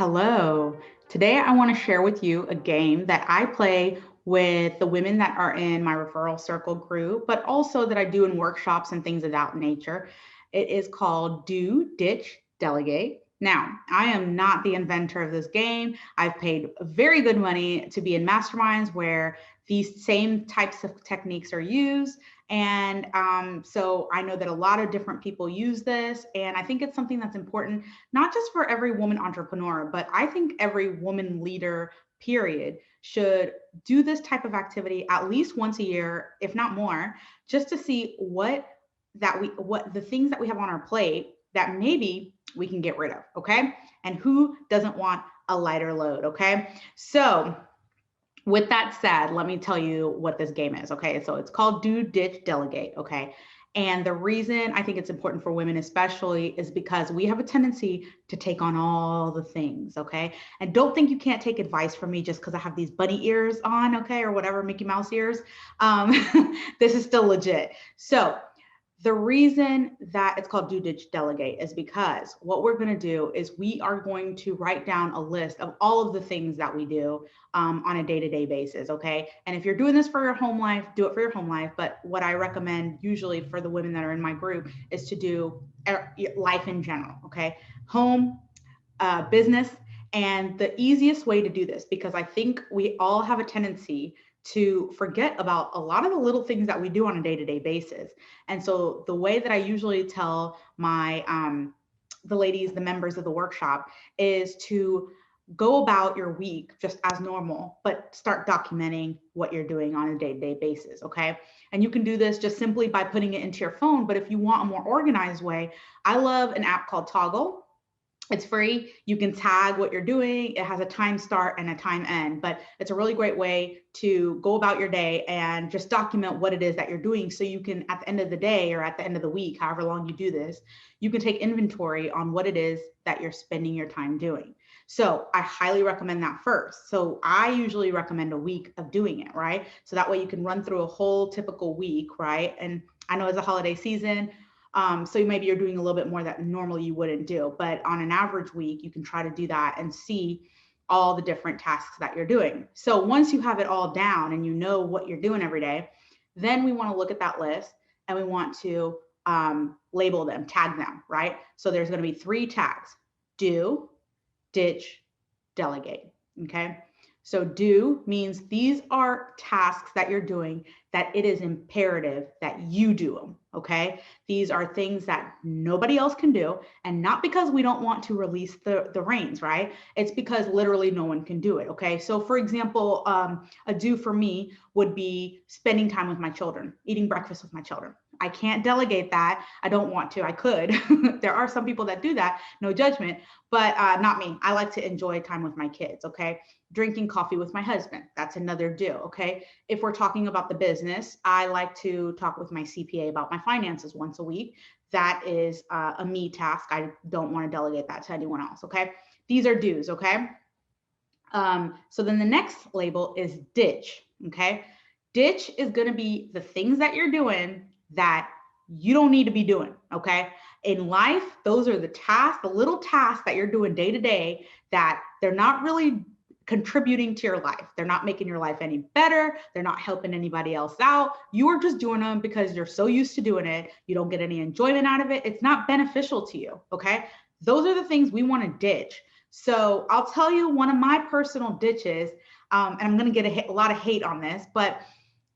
Hello. Today I want to share with you a game that I play with the women that are in my referral circle group, but also that I do in workshops and things of that nature. It is called Do, Ditch, Delegate. Now, I am not the inventor of this game. I've paid very good money to be in masterminds where these same types of techniques are used. And so I know that a lot of different people use this. And I think it's something that's important not just for every woman entrepreneur, but I think every woman leader, period, should do this type of activity at least once a year, if not more, just to see what the things that we have on our plate that maybe we can get rid of, okay? And who doesn't want a lighter load, okay? So with that said, let me tell you what this game is, okay? So it's called Do, Ditch, Delegate, okay? And the reason I think it's important for women especially is because we have a tendency to take on all the things, okay? And don't think you can't take advice from me just because I have these bunny ears on, okay? Or whatever, Mickey Mouse ears. This is still legit. So the reason that it's called Do, Ditch, Delegate is because what we're going to do is we are going to write down a list of all of the things that we do on a day-to-day basis, okay? And if you're doing this for your home life, do it for your home life. But what I recommend usually for the women that are in my group is to do life in general, okay? Home, business, and the easiest way to do this, because I think we all have a tendency to forget about a lot of the little things that we do on a day-to-day basis. And so the way that I usually tell my the ladies, the members of the workshop, is to go about your week just as normal, but start documenting what you're doing on a day-to-day basis, okay? And you can do this just simply by putting it into your phone, but if you want a more organized way, I love an app called Toggle. It's free. You can tag what you're doing. It has a time start and a time end, but it's a really great way to go about your day and just document what it is that you're doing. So you can, at the end of the day or at the end of the week, however long you do this, you can take inventory on what it is that you're spending your time doing. So I highly recommend that first. So I usually recommend a week of doing it, right? So that way you can run through a whole typical week, right? And I know it's a holiday season. So maybe you're doing a little bit more that normally you wouldn't do, but on an average week, you can try to do that and see all the different tasks that you're doing. So once you have it all down and you know what you're doing every day, then we want to look at that list and we want to label them, tag them, right? So there's going to be 3 tags: do, ditch, delegate, okay? So do means these are tasks that you're doing that it is imperative that you do them, okay? These are things that nobody else can do, and not because we don't want to release the reins, right? It's because literally no one can do it, okay? So for example, a do for me would be spending time with my children, eating breakfast with my children. I can't delegate that. I don't want to. I could. There are some people that do that, no judgment, but not me. I like to enjoy time with my kids, okay? Drinking coffee with my husband, that's another do, okay? If we're talking about the business, I like to talk with my CPA about my finances once a week. That is a me task. I don't want to delegate that to anyone else, okay? These are do's, okay? So then the next label is ditch, okay? Ditch is going to be the things that you're doing that you don't need to be doing, okay? In life, those are the tasks, the little tasks that you're doing day to day that they're not really contributing to your life. They're not making your life any better. They're not helping anybody else out. You are just doing them because you're so used to doing it. You don't get any enjoyment out of it. It's not beneficial to you, okay? Those are the things we want to ditch. So I'll tell you one of my personal ditches, and I'm going to get a lot of hate on this, but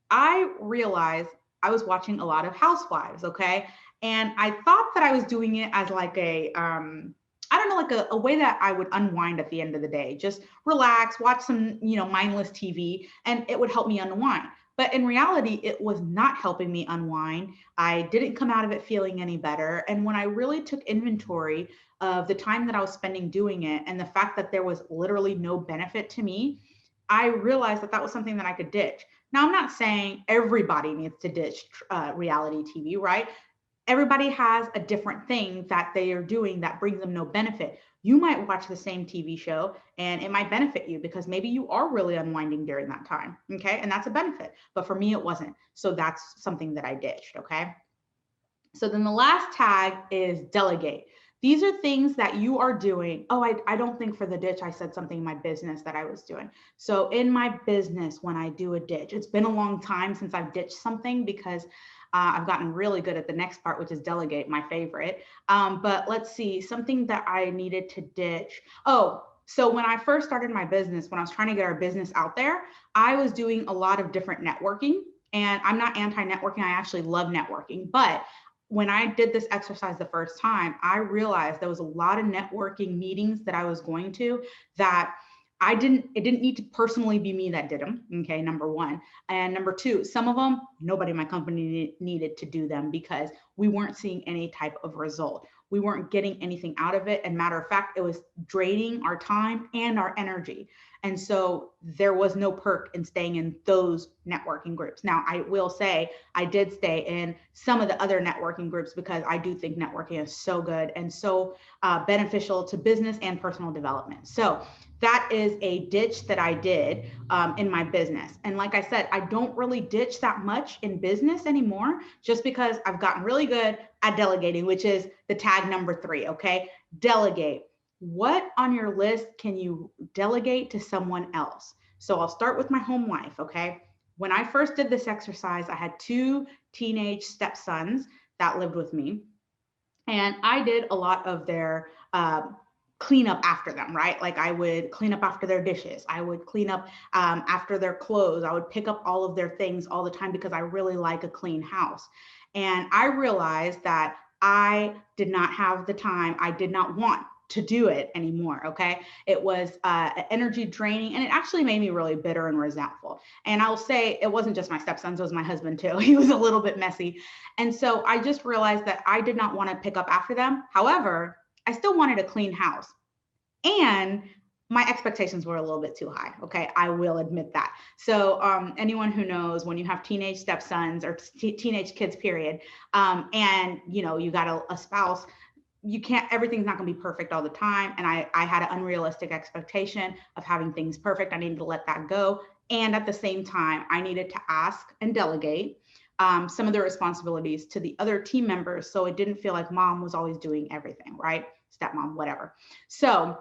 I realized I was watching a lot of Housewives, okay? And I thought that I was doing it as like I don't know, like a way that I would unwind at the end of the day, just relax, watch some, mindless TV, and it would help me unwind. But in reality, it was not helping me unwind. I didn't come out of it feeling any better. And when I really took inventory of the time that I was spending doing it and the fact that there was literally no benefit to me, I realized that that was something that I could ditch. Now, I'm not saying everybody needs to ditch reality TV, right? Everybody has a different thing that they are doing that brings them no benefit. You might watch the same TV show and it might benefit you because maybe you are really unwinding during that time, okay? And that's a benefit, but for me, it wasn't. So that's something that I ditched, okay? So then the last tag is delegate. These are things that you are doing. Oh, I don't think for the ditch, I said something in my business that I was doing. So in my business, when I do a ditch, it's been a long time since I've ditched something because I've gotten really good at the next part, which is delegate, my favorite. But let's see, something that I needed to ditch. Oh, so when I first started my business, when I was trying to get our business out there, I was doing a lot of different networking. And I'm not anti-networking. I actually love networking. But when I did this exercise the first time, I realized there was a lot of networking meetings that I was going to that it didn't need to personally be me that did them. Okay, number one. And number two, some of them, nobody in my company needed to do them because we weren't seeing any type of result. We weren't getting anything out of it. And matter of fact, it was draining our time and our energy. And so there was no perk in staying in those networking groups. Now, I will say I did stay in some of the other networking groups because I do think networking is so good and so beneficial to business and personal development. So that is a ditch that I did in my business. And like I said, I don't really ditch that much in business anymore, just because I've gotten really good at delegating, which is the tag number 3, okay? Delegate. What on your list can you delegate to someone else? So I'll start with my home life, okay? When I first did this exercise, I had 2 teenage stepsons that lived with me. And I did a lot of their clean up after them, right? Like I would clean up after their dishes. I would clean up after their clothes. I would pick up all of their things all the time because I really like a clean house. And I realized that I did not have the time. I did not want to do it anymore. Okay. It was energy draining, and it actually made me really bitter and resentful. And I'll say it wasn't just my stepsons, it was my husband too. He was a little bit messy. And so I just realized that I did not want to pick up after them. However, I still wanted a clean house, and my expectations were a little bit too high. Okay. I will admit that. So anyone who knows, when you have teenage stepsons or teenage kids, period, and you got a spouse, you can't, everything's not going to be perfect all the time. And I had an unrealistic expectation of having things perfect. I needed to let that go. And at the same time, I needed to ask and delegate some of the responsibilities to the other team members. So it didn't feel like mom was always doing everything, right? Stepmom, whatever. So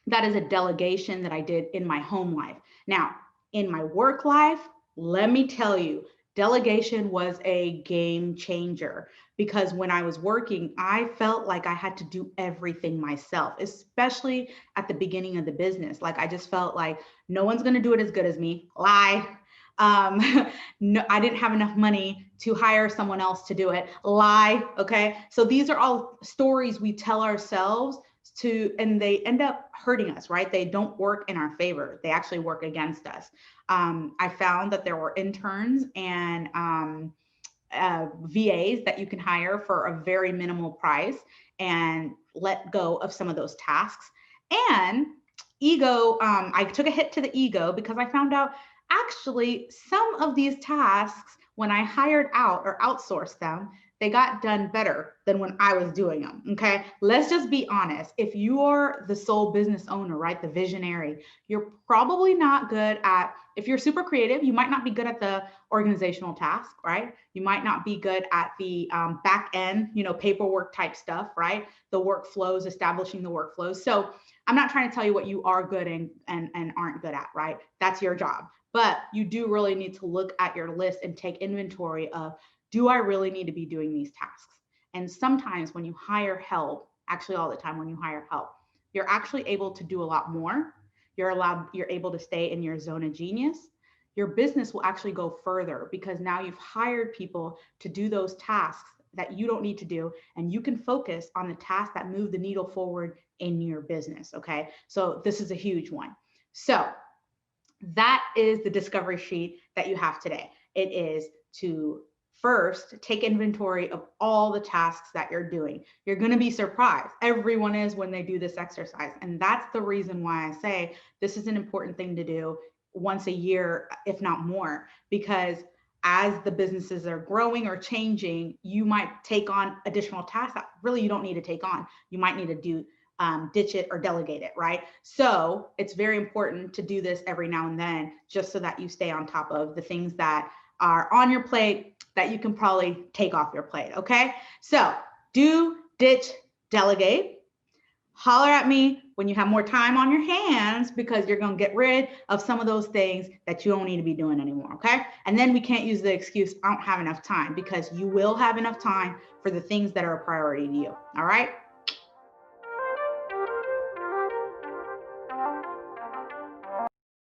that is a delegation that I did in my home life. Now, in my work life, let me tell you, delegation was a game changer, because when I was working, I felt like I had to do everything myself, especially at the beginning of the business. Like I just felt like no one's going to do it as good as me. Lie. No, I didn't have enough money to hire someone else to do it. Lie. Okay. So these are all stories we tell ourselves and they end up hurting us, right? They don't work in our favor. They actually work against us. I found that there were interns and VAs that you can hire for a very minimal price and let go of some of those tasks. And ego, I took a hit to the ego because I found out actually some of these tasks, when I hired out or outsourced them, they got done better than when I was doing them. Okay. Let's just be honest. If you are the sole business owner, right, the visionary, you're probably not good at, if you're super creative, you might not be good at the organizational task, right? You might not be good at the back end, paperwork type stuff, right? The workflows, establishing the workflows. So I'm not trying to tell you what you are good and aren't good at, right? That's your job. But you do really need to look at your list and take inventory of, do I really need to be doing these tasks? And sometimes when you hire help, actually all the time when you hire help, you're actually able to do a lot more. You're able to stay in your zone of genius. Your business will actually go further because now you've hired people to do those tasks that you don't need to do, and you can focus on the tasks that move the needle forward in your business. Okay. So this is a huge one. So that is the discovery sheet that you have today. It is to first take inventory of all the tasks that you're doing. You're going to be surprised. Everyone is when they do this exercise. And that's the reason why I say this is an important thing to do once a year, if not more, because as the businesses are growing or changing, you might take on additional tasks that really you don't need to take on. You might need to do ditch it or delegate it, right? So it's very important to do this every now and then, just so that you stay on top of the things that are on your plate that you can probably take off your plate. Okay. So do, ditch, delegate. Holler at me when you have more time on your hands, because you're going to get rid of some of those things that you don't need to be doing anymore, okay? And then we can't use the excuse, I don't have enough time, because you will have enough time for the things that are a priority to you, all right?